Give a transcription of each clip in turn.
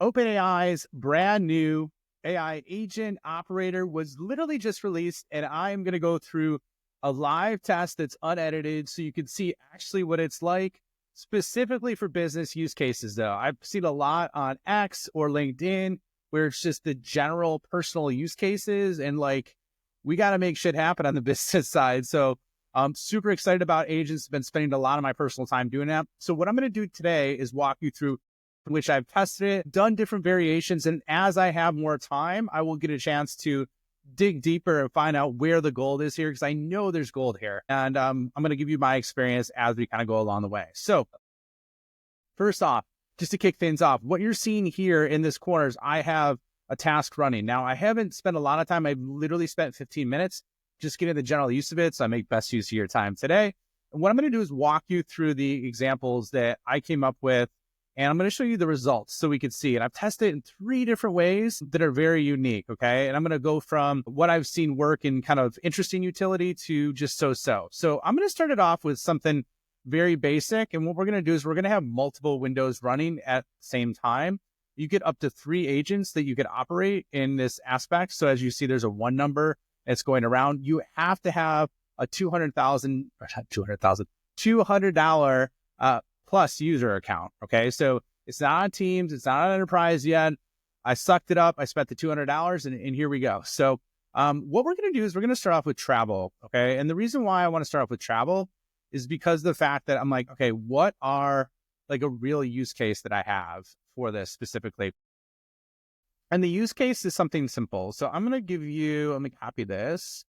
OpenAI's brand new AI agent operator was literally just released, and I'm going to go through a live test that's unedited so you can see actually what it's like specifically for business use cases. Though I've seen a lot on X or LinkedIn where it's just the general personal use cases, and like we got to make shit happen on the business side. So I'm super excited about agents. Been spending a lot of my personal time doing that. So what I'm going to do today is walk you through which I've tested it, done different variations. And as I have more time, I will get a chance to dig deeper and find out where the gold is here, because I know there's gold here. And I'm going to give you my experience as we kind of go along the way. So first off, just to kick things off, what you're seeing here in this corner is I have a task running. Now, I haven't spent a lot of time. I've literally spent 15 minutes just getting the general use of it. So I make best use of your time today. And what I'm going to do is walk you through the examples that I came up with, and I'm going to show you the results so we can see. And I've tested it in 3 different ways that are very unique, okay? And I'm going to go from what I've seen work in kind of interesting utility to just so-so. So I'm going to start it off with something very basic. And what we're going to do is we're going to have multiple windows running at the same time. You get up to 3 agents that you could operate in this aspect. So as you see, there's a 1 number that's going around. You have to have a $200 plus user account. Okay. So it's not on Teams. It's not on Enterprise yet. I sucked it up. I spent the $200 and here we go. So what we're going to do is we're going to start off with travel. Okay. And the reason why I want to start off with travel is because of the fact that I'm like, okay, what are like a real use case that I have for this specifically? And the use case is something simple. So I'm going to give you, let me copy this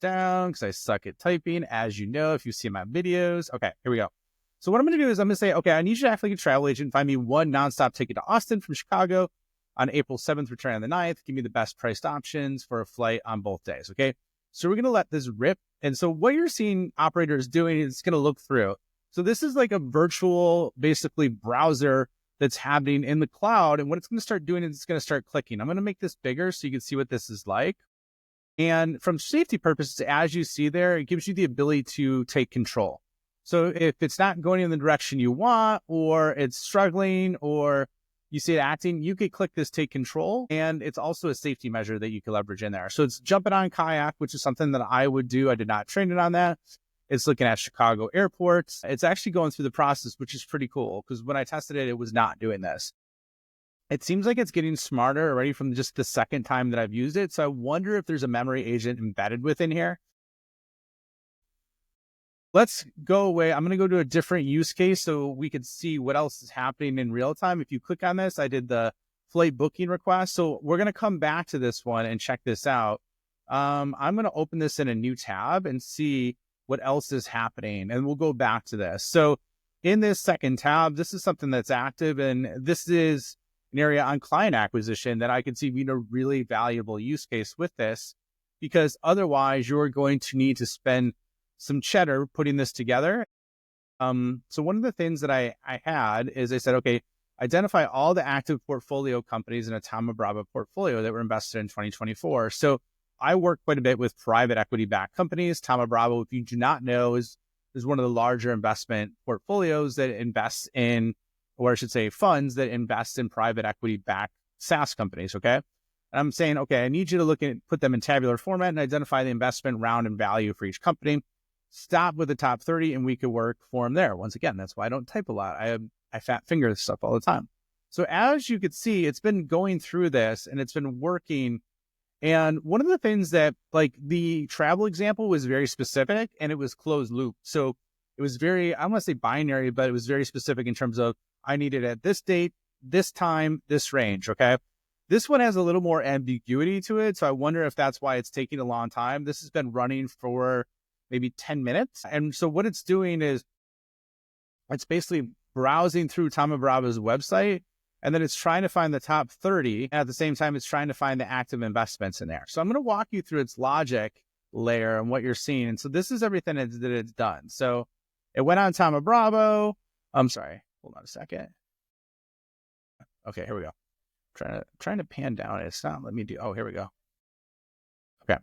down because I suck at typing, as you know, if you see my videos. Okay, here we go. So what I'm going to do is I'm going to say, okay, I need you to act like a travel agent. Find me 1 nonstop ticket to Austin from Chicago on April 7th, return on the 9th. Give me the best priced options for a flight on both days. Okay. So we're going to let this rip. And so what you're seeing operators doing is it's going to look through. So this is like a virtual, basically browser that's happening in the cloud. And what it's going to start doing is it's going to start clicking. I'm going to make this bigger so you can see what this is like. And from safety purposes, as you see there, it gives you the ability to take control. So if it's not going in the direction you want, or it's struggling, or you see it acting, you could click this take control. And it's also a safety measure that you can leverage in there. So it's jumping on kayak, which is something that I would do. I did not train it on that. It's looking at Chicago airports. It's actually going through the process, which is pretty cool because when I tested it, it was not doing this. It seems like it's getting smarter already from just the second time that I've used it. So I wonder if there's a memory agent embedded within here. Let's go away. I'm going to go to a different use case so we can see what else is happening in real time. If you click on this, I did the flight booking request. So we're going to come back to this one and check this out. I'm going to open this in a new tab and see what else is happening. And we'll go back to this. So in this second tab, this is something that's active. And this is an area on client acquisition that I can see being a really valuable use case with this, because otherwise you're going to need to spend some cheddar putting this together. So one of the things that I had is I said, okay, identify all the active portfolio companies in a Thoma Bravo portfolio that were invested in 2024. So I work quite a bit with private equity-backed companies. Thoma Bravo, if you do not know, is one of the larger investment portfolios that invest in, or I should say funds that invest in private equity-backed SaaS companies, okay? And I'm saying, okay, I need you to look at, put them in tabular format and identify the investment round and value for each company. Stop with the top 30 and we could work for them there. Once again, that's why I don't type a lot. I fat finger this stuff all the time. So as you could see, it's been going through this and it's been working. And one of the things that, like, the travel example was very specific and it was closed loop. So it was very, I don't want to say binary, but it was very specific in terms of I need it at this date, this time, this range. Okay. This one has a little more ambiguity to it. So I wonder if that's why it's taking a long time. This has been running for maybe 10 minutes. And so what it's doing is it's basically browsing through Thoma Bravo's website, and then it's trying to find the top 30. And at the same time, it's trying to find the active investments in there. So I'm going to walk you through its logic layer and what you're seeing. And so this is everything that it's done. So it went on Thoma Bravo. I'm sorry. Hold on a second. Okay, here we go. Trying to pan down. It's not letting me do. Oh, here we go. Okay.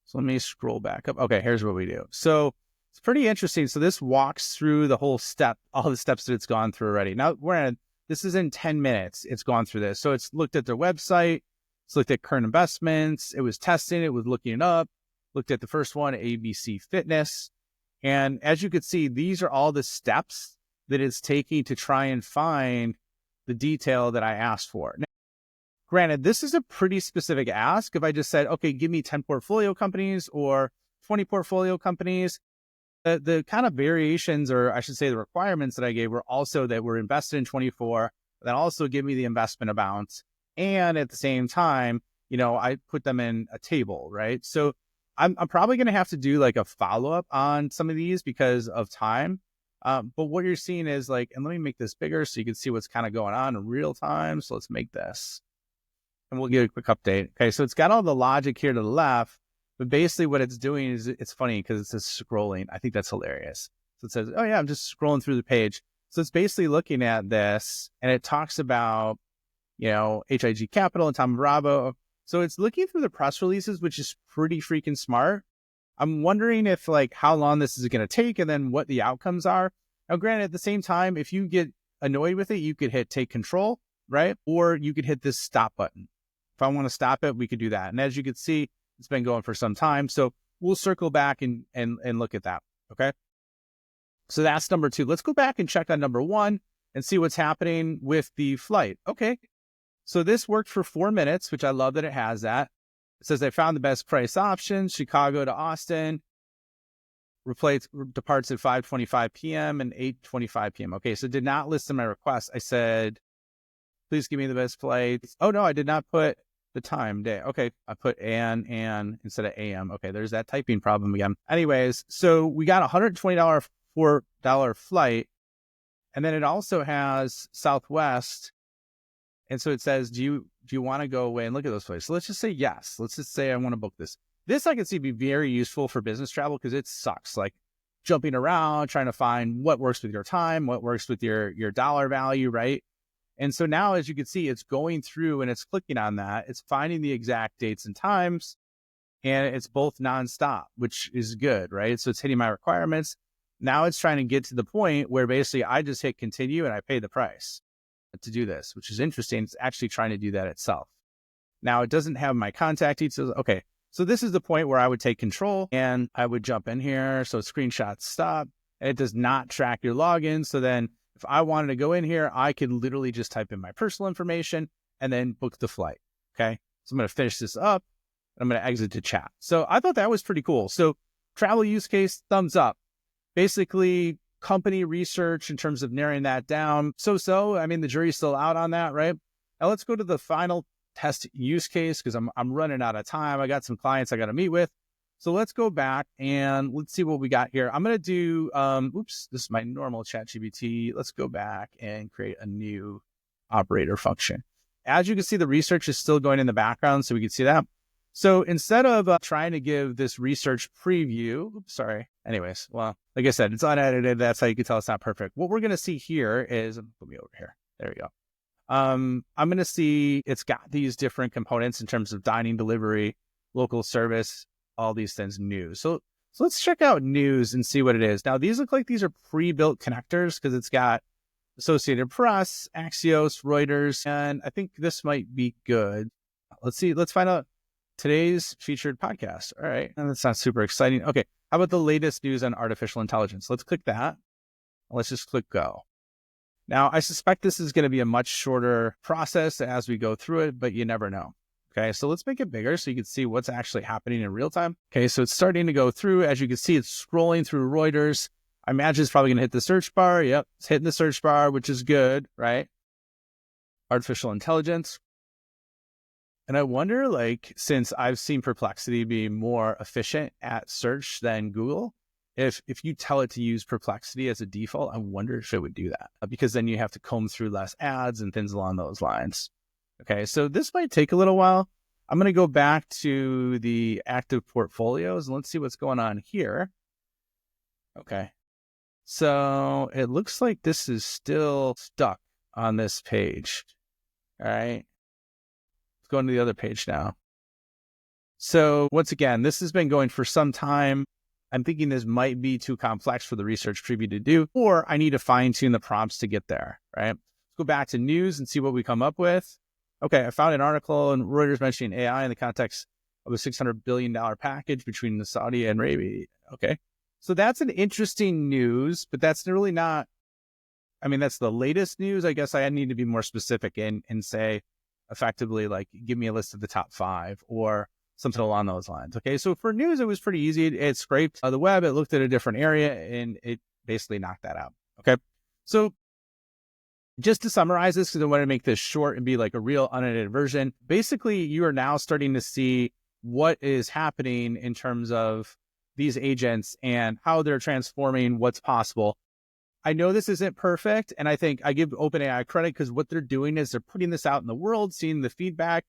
So let me scroll back up. Okay, here's what we do. So it's pretty interesting. So this walks through the whole step, all the steps that it's gone through already. Now we're in This is in 10 minutes. It's gone through this. So it's looked at their website. It's looked at current investments. It was testing. It was looking it up. Looked at the first one, ABC Fitness. And as you can see, these are all the steps that it's taking to try and find the detail that I asked for. Now, granted, this is a pretty specific ask. If I just said, okay, give me 10 portfolio companies or 20 portfolio companies, the kind of variations, or I should say the requirements that I gave were also that we're invested in 24, that also give me the investment amounts. And at the same time, I put them in a table, right? So I'm probably going to have to do like a follow-up on some of these because of time. But what you're seeing is like, and let me make this bigger so you can see what's kind of going on in real time. So let's make this, and we'll give a quick update. Okay, so it's got all the logic here to the left, but basically what it's doing is, it's funny because it says scrolling. I think that's hilarious. So it says, oh yeah, I'm just scrolling through the page. So it's basically looking at this, and it talks about, HIG Capital and Tom Bravo. So it's looking through the press releases, which is pretty freaking smart. I'm wondering if like how long this is going to take and then what the outcomes are. Now, granted, at the same time, if you get annoyed with it, you could hit take control, right? Or you could hit this stop button. If I want to stop it, we could do that. And as you can see, it's been going for some time. So we'll circle back and look at that. Okay. So that's number 2. Let's go back and check on number 1 and see what's happening with the flight. Okay. So this worked for 4 minutes, which I love that it has that. It says they found the best price option, Chicago to Austin, departs at 5:25 p.m. and 8:25 p.m. Okay, so did not list in my request. I said, please give me the best flights. Oh, no, I did not put the time, day. Okay, I put and instead of AM. Okay, there's that typing problem again. Anyways, so we got $120 $4 flight. And then it also has Southwest. And so it says, do you want to go away and look at those places? So let's just say yes. Let's just say I want to book this. This I can see be very useful for business travel because it sucks. Like jumping around, trying to find what works with your time, what works with your dollar value, right? And so now, as you can see, it's going through and it's clicking on that. It's finding the exact dates and times, and it's both nonstop, which is good, right? So it's hitting my requirements. Now it's trying to get to the point where basically I just hit continue and I pay the price to do this, which is interesting. It's actually trying to do that itself. Now it doesn't have my contact details. Okay. So this is the point where I would take control and I would jump in here. So screenshot stop, and it does not track your login. So then if I wanted to go in here, I could literally just type in my personal information and then book the flight. Okay. So I'm going to finish this up and I'm going to exit to chat. So I thought that was pretty cool. So travel use case, thumbs up. Basically company research in terms of narrowing that down. So, I mean, the jury's still out on that, right? Now let's go to the final test use case because I'm running out of time. I got some clients I got to meet with. So let's go back and let's see what we got here. I'm going to do, this is my normal ChatGPT. Let's go back and create a new operator function. As you can see, the research is still going in the background, so we can see that. So instead of trying to give this research preview, anyways, well, like I said, it's unedited. That's how you can tell it's not perfect. What we're going to see here is, put me over here. There we go. I'm going to see it's got these different components in terms of dining, delivery, local service, all these things new. So let's check out news and see what it is. Now, these look like these are pre-built connectors because it's got Associated Press, Axios, Reuters, and I think this might be good. Let's see. Let's find out today's featured podcast. All right. And that's not super exciting. Okay. How about the latest news on artificial intelligence? Let's click that. Let's just click go. Now, I suspect this is going to be a much shorter process as we go through it, but you never know. Okay, so let's make it bigger so you can see what's actually happening in real time. Okay, so it's starting to go through. As you can see, it's scrolling through Reuters. I imagine it's probably going to hit the search bar. Yep, it's hitting the search bar, which is good, right? Artificial intelligence. And I wonder, like, since I've seen Perplexity be more efficient at search than Google, if you tell it to use Perplexity as a default, I wonder if it would do that. Because then you have to comb through less ads and things along those lines. Okay, so this might take a little while. I'm going to go back to the active portfolios and let's see what's going on here. Okay, so it looks like this is still stuck on this page. All right, let's go into the other page now. So once again, this has been going for some time. I'm thinking this might be too complex for the research preview to do, or I need to fine tune the prompts to get there, right? go back to news and see what we come up with. Okay, I found an article in Reuters mentioning AI in the context of a $600 billion package between the Saudi and Arabia. Okay, so that's an interesting news, but that's really not, I mean, that's the latest news. I guess I need to be more specific and say effectively, like, give me a list of the top 5 or something along those lines. Okay, so for news, it was pretty easy. It scraped the web, it looked at a different area, and it basically knocked that out. Okay, so just to summarize this, because I want to make this short and be like a real unedited version, basically you are now starting to see what is happening in terms of these agents and how they're transforming what's possible. I know this isn't perfect, and I think I give OpenAI credit because what they're doing is they're putting this out in the world, seeing the feedback.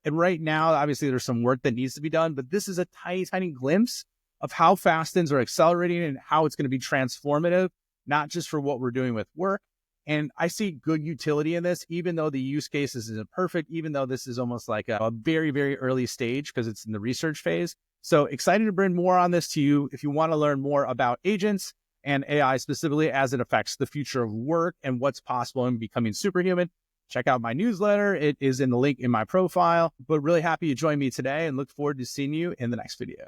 And right now, obviously, there's some work that needs to be done, but this is a tiny, tiny glimpse of how fast things are accelerating and how it's going to be transformative, not just for what we're doing with work. And I see good utility in this, even though the use cases isn't perfect, even though this is almost like a very, very early stage because it's in the research phase. So excited to bring more on this to you. If you want to learn more about agents and AI specifically as it affects the future of work and what's possible in becoming superhuman, check out my newsletter. It is in the link in my profile, but really happy you joined me today and look forward to seeing you in the next video.